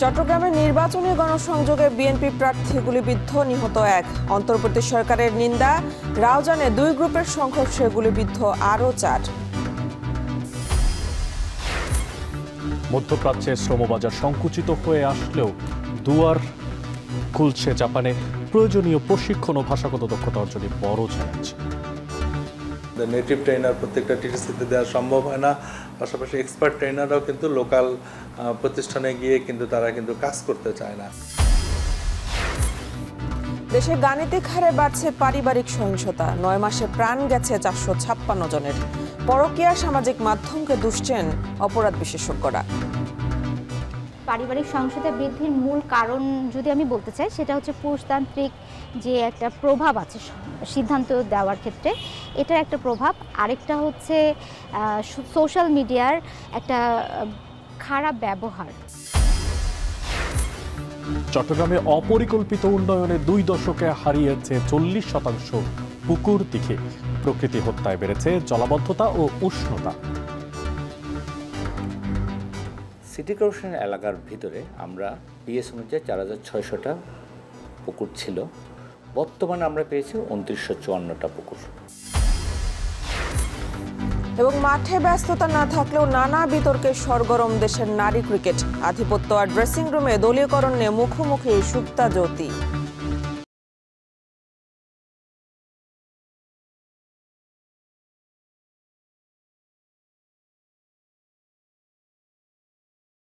চট্টগ্রামের নির্বাচনী গণসংযোগে বিএনপি প্রার্থী গুলিবিদ্ধ, নিহত এক। অন্তর্বর্তী সরকারের নিন্দা। রাউজানে 2 গ্রুপের সংঘর্ষে গুলিবিদ্ধ আরও 4। মধ্যপ্রাচ্যে শ্রমবাজার সংকুচিত হয়ে আসলেও দুয়ার খুলছে জাপানে প্রয়োজনীয় প্রশিক্ষণ ও ভাষাগত দক্ষতা অর্জনে বড় চ্যালেঞ্জ। নেটিভ ট্রেনার প্রত্যেকটা টিটিসিতে দেওয়া সম্ভব হয় না, পাশাপাশি এক্সপার্ট ট্রেনাররাও কিন্তু লোকাল প্রতিষ্ঠানে গিয়ে কিন্তু তারা কিন্তু কাজ করতে চায় না। দেশে গাণিতিক হারে বাড়ছে পারিবারিক সহিংসতা। 9 মাসে প্রাণ গেছে 456 জনের। পরকীয়া সামাজিক মাধ্যমকে দুষছেন অপরাধ বিশেষজ্ঞরা। পারিবারিক সহিংসতা বৃদ্ধির মূল কারণ যদি আমি বলতে চাই, সেটা হচ্ছে পুরুষতান্ত্রিক যে একটা প্রভাব আছে সিদ্ধান্ত দেওয়ার ক্ষেত্রে, এটার একটা প্রভাব। আরেকটা হচ্ছে সোশ্যাল মিডিয়ার একটা খারাপ ব্যবহার। চট্টগ্রামে অপরিকল্পিত উন্নয়নে 2 দশকে হারিয়েছে 40% পুকুর দিকে। প্রকৃতি হত্যায় বেড়েছে জলাবদ্ধতা ও উষ্ণতা। সিটি কর্পোরেশন এলাকার ভিতরে আমরা পিএস অনুযায়ী 4600টা পুকুর ছিল, বর্তমানে আমরা পেয়েছি 2954টা পুকুর। এবং মাঠে ব্যস্ততা না থাকলেও নানা বিতর্কে সরগরম দেশের নারী ক্রিকেট। আধিপত্য আর ড্রেসিং রুমে দলীয়করণ নিয়ে মুখোমুখি সুপ্তা জ্যোতি।